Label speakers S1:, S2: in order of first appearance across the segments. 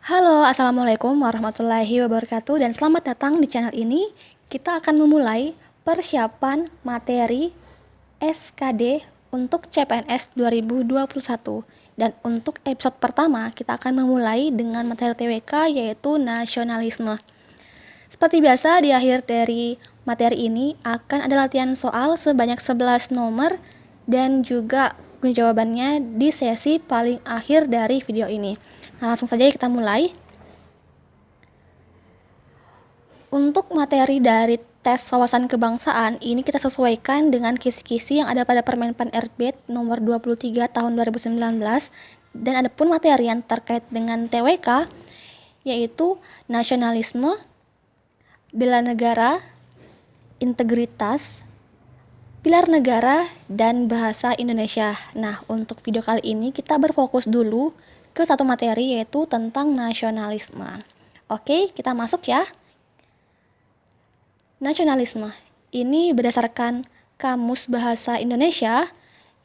S1: Halo, Assalamualaikum warahmatullahi wabarakatuh dan selamat datang di channel ini. Kita akan memulai persiapan materi SKD untuk CPNS 2021. Dan untuk episode pertama, kita akan memulai dengan materi TWK yaitu nasionalisme. Seperti biasa, di akhir dari materi ini akan ada latihan soal sebanyak 11 nomor dan juga jawabannya di sesi paling akhir dari video ini. Nah, langsung saja kita mulai. Untuk materi dari tes wawasan kebangsaan, ini kita sesuaikan dengan kisi-kisi yang ada pada Permenpan RB nomor 23 tahun 2019. Dan ada pun materi yang terkait dengan TWK, yaitu nasionalisme, bela negara, integritas, pilar negara, dan bahasa Indonesia. Nah, untuk video kali ini kita berfokus dulu ke satu materi yaitu tentang nasionalisme. Oke, kita masuk ya. Nasionalisme ini berdasarkan Kamus Bahasa Indonesia,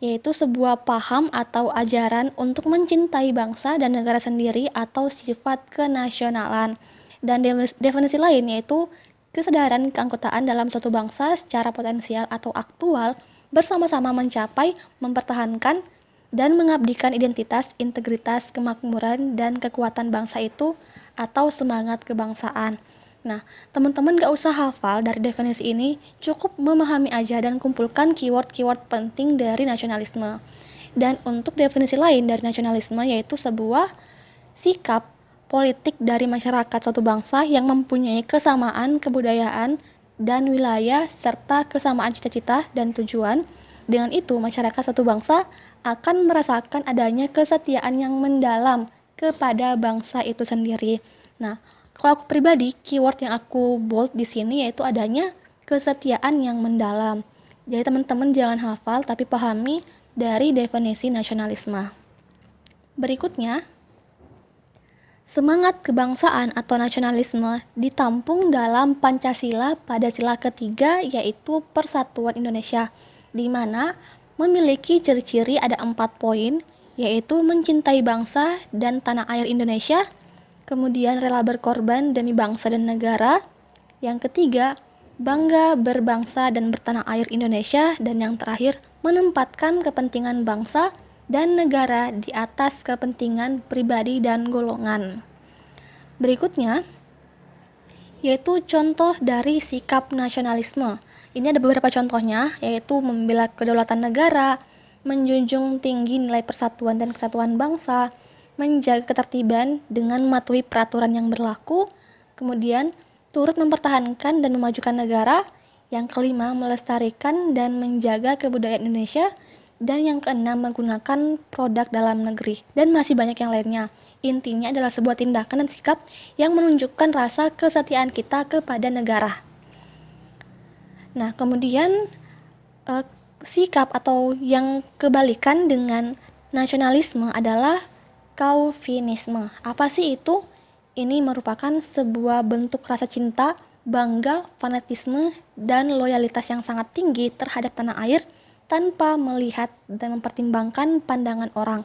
S1: yaitu sebuah paham atau ajaran untuk mencintai bangsa dan negara sendiri atau sifat kenasionalan. Dan definisi lain yaitu kesadaran keanggotaan dalam suatu bangsa secara potensial atau aktual bersama-sama mencapai, mempertahankan, dan mengabdikan identitas, integritas, kemakmuran, dan kekuatan bangsa itu atau semangat kebangsaan. Nah, teman-teman gak usah hafal dari definisi ini, cukup memahami aja dan kumpulkan keyword-keyword penting dari nasionalisme. Dan untuk definisi lain dari nasionalisme yaitu sebuah sikap politik dari masyarakat suatu bangsa yang mempunyai kesamaan kebudayaan dan wilayah serta kesamaan cita-cita dan tujuan. Dengan itu, masyarakat suatu bangsa akan merasakan adanya kesetiaan yang mendalam kepada bangsa itu sendiri. Nah, kalau aku pribadi, keyword yang aku bold di sini yaitu adanya kesetiaan yang mendalam. Jadi teman-teman jangan hafal tapi pahami dari definisi nasionalisme. Berikutnya, semangat kebangsaan atau nasionalisme ditampung dalam Pancasila pada sila ketiga yaitu Persatuan Indonesia, di mana memiliki ciri-ciri ada 4 poin, yaitu mencintai bangsa dan tanah air Indonesia, kemudian rela berkorban demi bangsa dan negara. Yang ketiga, bangga berbangsa dan bertanah air Indonesia. Dan yang terakhir, menempatkan kepentingan bangsa dan negara di atas kepentingan pribadi dan golongan. Berikutnya, yaitu contoh dari sikap nasionalisme. Ini ada beberapa contohnya, yaitu membela kedaulatan negara, menjunjung tinggi nilai persatuan dan kesatuan bangsa, menjaga ketertiban dengan mematuhi peraturan yang berlaku, kemudian turut mempertahankan dan memajukan negara, yang kelima melestarikan dan menjaga kebudayaan Indonesia, dan yang keenam menggunakan produk dalam negeri, dan masih banyak yang lainnya. Intinya adalah sebuah tindakan dan sikap yang menunjukkan rasa kesetiaan kita kepada negara. Nah, kemudian sikap atau yang kebalikan dengan nasionalisme adalah Calvinisme. Apa sih itu? Ini merupakan sebuah bentuk rasa cinta, bangga, fanatisme, dan loyalitas yang sangat tinggi terhadap tanah air tanpa melihat dan mempertimbangkan pandangan orang.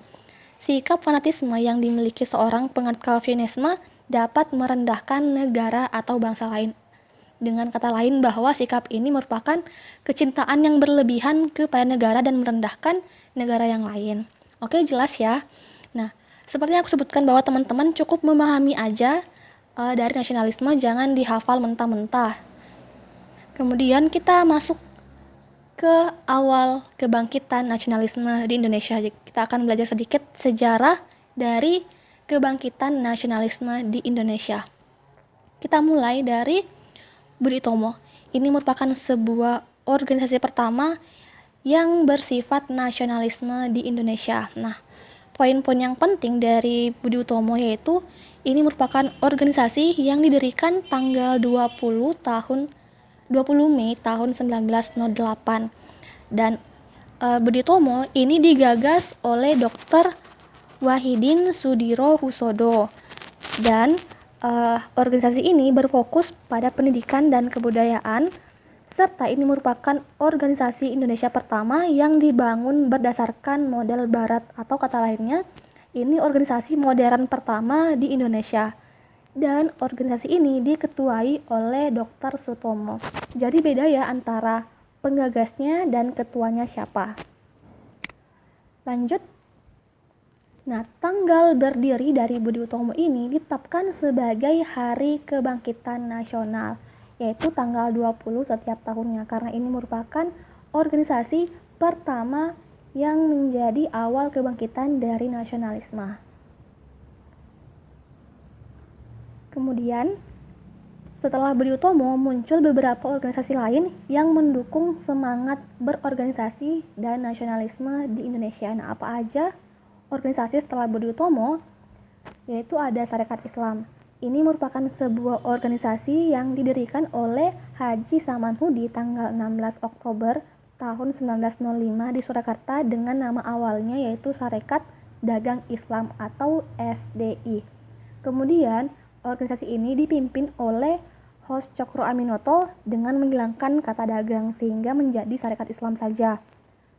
S1: Sikap fanatisme yang dimiliki seorang penganut Calvinisme dapat merendahkan negara atau bangsa lain. Dengan kata lain bahwa sikap ini merupakan kecintaan yang berlebihan kepada negara dan merendahkan negara yang lain. Oke, jelas ya? Nah, seperti yang aku sebutkan bahwa teman-teman cukup memahami aja dari nasionalisme, jangan dihafal mentah-mentah. Kemudian kita masuk ke awal kebangkitan nasionalisme di Indonesia. Kita akan belajar sedikit sejarah dari kebangkitan nasionalisme di Indonesia. Kita mulai dari Budi Utomo. Ini merupakan sebuah organisasi pertama yang bersifat nasionalisme di Indonesia. Nah, poin-poin yang penting dari Budi Utomo yaitu ini merupakan organisasi yang didirikan tanggal 20 Mei tahun 1908. Dan Budi Utomo ini digagas oleh Dr. Wahidin Sudirohusodo. Dan organisasi ini berfokus pada pendidikan dan kebudayaan, serta ini merupakan organisasi Indonesia pertama yang dibangun berdasarkan model barat, atau kata lainnya Ini organisasi modern pertama di Indonesia. Dan organisasi ini diketuai oleh Dr. Sutomo. Jadi beda ya antara penggagasnya dan ketuanya siapa. Lanjut. Nah, tanggal berdiri dari Budi Utomo ini ditetapkan sebagai Hari Kebangkitan Nasional, yaitu tanggal 20 setiap tahunnya, karena ini merupakan organisasi pertama yang menjadi awal kebangkitan dari nasionalisme. Kemudian, setelah Budi Utomo, muncul beberapa organisasi lain yang mendukung semangat berorganisasi dan nasionalisme di Indonesia. Nah, apa aja organisasi setelah Budi Utomo? Yaitu ada Sarekat Islam. Ini merupakan sebuah organisasi yang didirikan oleh Haji Samanhudi tanggal 16 Oktober tahun 1905 di Surakarta dengan nama awalnya yaitu Sarekat Dagang Islam atau SDI. Kemudian, organisasi ini dipimpin oleh Hos Cokro Aminoto dengan menghilangkan kata dagang sehingga menjadi Sarekat Islam saja.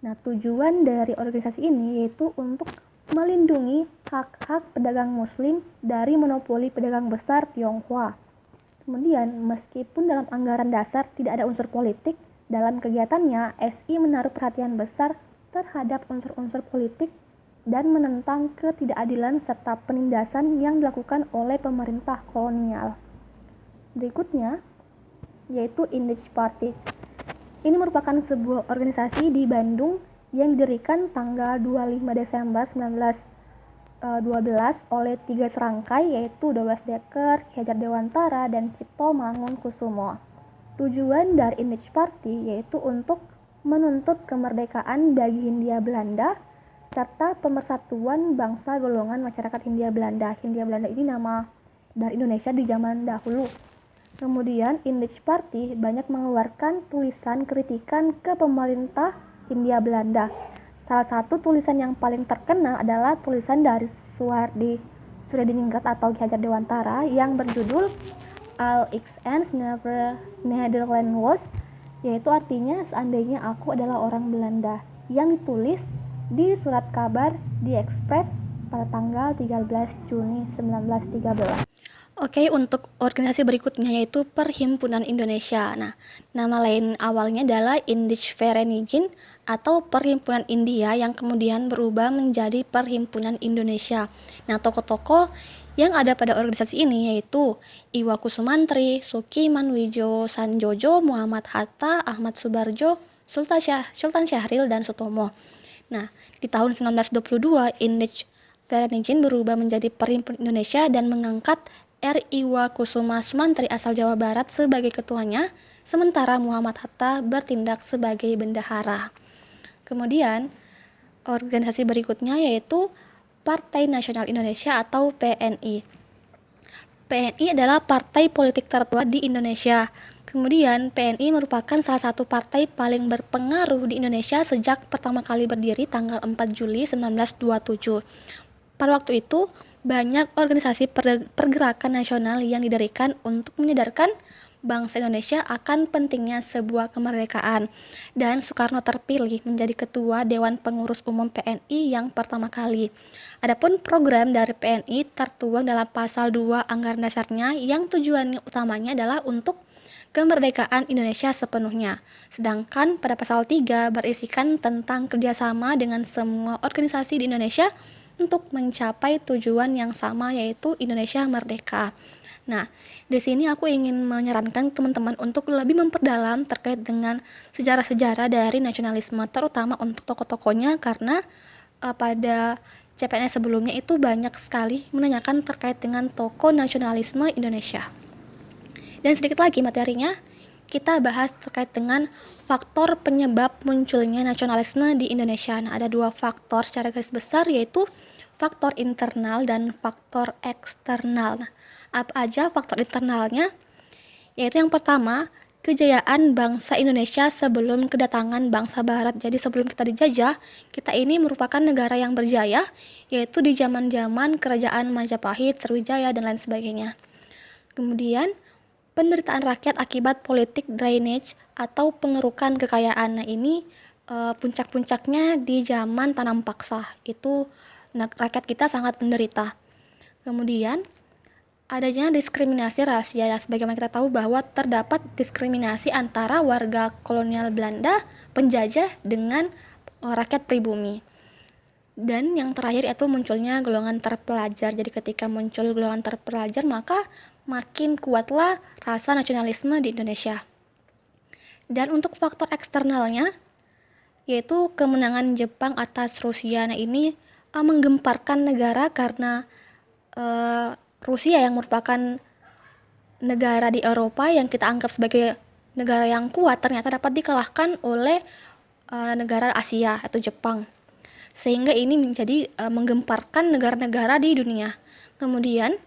S1: Nah, tujuan dari organisasi ini yaitu untuk melindungi hak-hak pedagang muslim dari monopoli pedagang besar Tionghoa. Kemudian, meskipun dalam anggaran dasar tidak ada unsur politik, dalam kegiatannya SI menaruh perhatian besar terhadap unsur-unsur politik dan menentang ketidakadilan serta penindasan yang dilakukan oleh pemerintah kolonial. Berikutnya, yaitu Indich Party. Ini merupakan sebuah organisasi di Bandung yang didirikan tanggal 25 Desember 1912 oleh 3 serangkai yaitu Dobas Dekker, Ki Hajar Dewantara, dan Cipto Mangunkusumo. Tujuan dari Indich Party yaitu untuk menuntut kemerdekaan bagi Hindia Belanda serta pemersatuan bangsa golongan masyarakat Hindia Belanda. Hindia Belanda ini nama dari Indonesia di zaman dahulu. Kemudian Indich Party banyak mengeluarkan tulisan kritikan ke pemerintah Hindia Belanda. Salah satu tulisan yang paling terkenal adalah tulisan dari Suryadiningrat atau Ki Hajar Dewantara yang berjudul Al ik eens Nederland was, yaitu artinya seandainya aku adalah orang Belanda, yang ditulis di surat kabar di Express pada tanggal 13 Juni 1913. Oke, untuk organisasi berikutnya yaitu Perhimpunan Indonesia. Nah, nama lain awalnya adalah Indich Vereniging atau Perhimpunan India yang kemudian berubah menjadi Perhimpunan Indonesia. Nah, tokoh-tokoh yang ada pada organisasi ini yaitu Iwaku Sumantri, Suki Manwijo Sanjojo, Muhammad Hatta, Ahmad Subarjo, Sultan Syahril, dan Sutomo. Nah, di tahun 1922, Indich Vereniging berubah menjadi Perhimpunan Indonesia dan mengangkat R. Iwakusuma Sumantri asal Jawa Barat sebagai ketuanya, sementara Muhammad Hatta bertindak sebagai bendahara. Kemudian, organisasi berikutnya yaitu Partai Nasional Indonesia atau PNI. PNI adalah partai politik tertua di Indonesia. Kemudian, PNI merupakan salah satu partai paling berpengaruh di Indonesia sejak pertama kali berdiri tanggal 4 Juli 1927. Pada waktu itu, banyak organisasi pergerakan nasional yang didirikan untuk menyadarkan bangsa Indonesia akan pentingnya sebuah kemerdekaan, dan Soekarno terpilih menjadi Ketua Dewan Pengurus Umum PNI yang pertama kali. Adapun program dari PNI tertuang dalam pasal 2 anggaran dasarnya yang tujuannya utamanya adalah untuk kemerdekaan Indonesia sepenuhnya. Sedangkan pada pasal 3 berisikan tentang kerjasama dengan semua organisasi di Indonesia untuk mencapai tujuan yang sama yaitu Indonesia merdeka. Nah, di sini aku ingin menyarankan teman-teman untuk lebih memperdalam terkait dengan sejarah-sejarah dari nasionalisme, terutama untuk tokoh-tokohnya karena pada CPNS sebelumnya itu banyak sekali menanyakan terkait dengan tokoh nasionalisme Indonesia. Dan sedikit lagi materinya, kita bahas terkait dengan faktor penyebab munculnya nasionalisme di Indonesia. Nah, ada 2 faktor secara garis besar yaitu faktor internal dan faktor eksternal. Nah, apa aja faktor internalnya? Yaitu yang pertama, kejayaan bangsa Indonesia sebelum kedatangan bangsa Barat. Jadi sebelum kita dijajah, kita ini merupakan negara yang berjaya, yaitu di zaman-zaman kerajaan Majapahit, Sriwijaya, dan lain sebagainya. Kemudian, penderitaan rakyat akibat politik drainage atau pengerukan kekayaan. Nah, ini puncak-puncaknya di zaman tanam paksa. Itu rakyat kita sangat menderita. Kemudian adanya diskriminasi rasial, ya, sebagaimana kita tahu bahwa terdapat diskriminasi antara warga kolonial Belanda penjajah dengan rakyat pribumi. Dan yang terakhir itu munculnya golongan terpelajar. Jadi ketika muncul golongan terpelajar, maka makin kuatlah rasa nasionalisme di Indonesia. Dan untuk faktor eksternalnya, yaitu kemenangan Jepang atas Rusia. Nah, ini menggemparkan negara karena Rusia yang merupakan negara di Eropa yang kita anggap sebagai negara yang kuat ternyata dapat dikalahkan oleh negara Asia atau Jepang. Sehingga ini menjadi menggemparkan negara-negara di dunia. Kemudian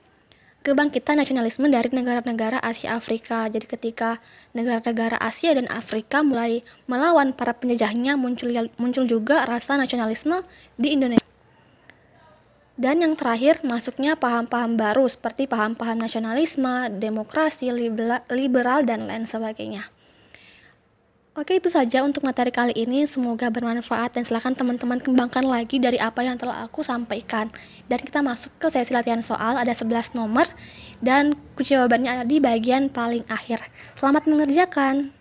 S1: kebangkitan nasionalisme dari negara-negara Asia Afrika. Jadi ketika negara-negara Asia dan Afrika mulai melawan para penjajahnya, muncul juga rasa nasionalisme di Indonesia. Dan yang terakhir, masuknya paham-paham baru seperti paham-paham nasionalisme, demokrasi, liberal, dan lain sebagainya. Oke, itu saja untuk materi kali ini. Semoga bermanfaat dan silakan teman-teman kembangkan lagi dari apa yang telah aku sampaikan. Dan kita masuk ke sesi latihan soal, ada 11 nomor dan kunci jawabannya ada di bagian paling akhir. Selamat mengerjakan.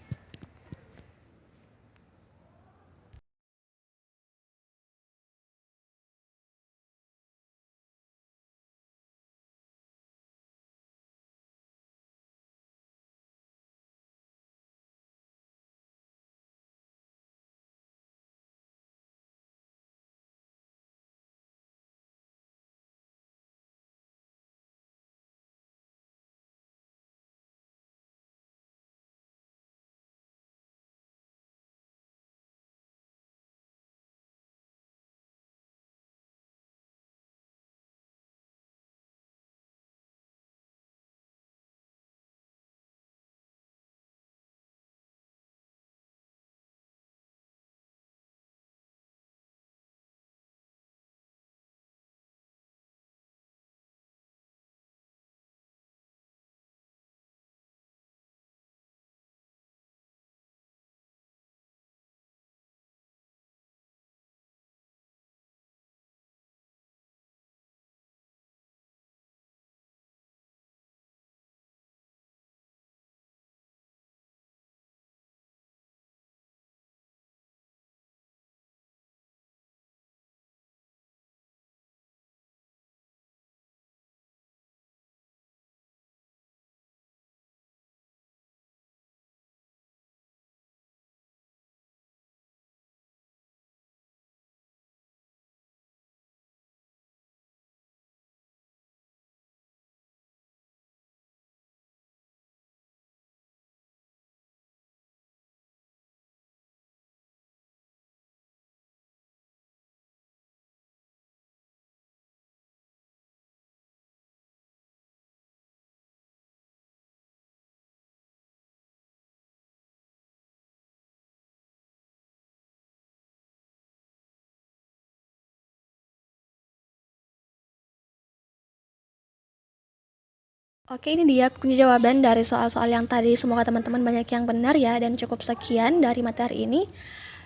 S1: Oke, ini dia kunci jawaban dari soal-soal yang tadi. Semoga teman-teman banyak yang benar ya, dan cukup sekian dari materi ini.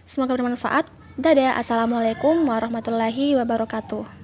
S1: Semoga bermanfaat. Dadah, assalamualaikum warahmatullahi wabarakatuh.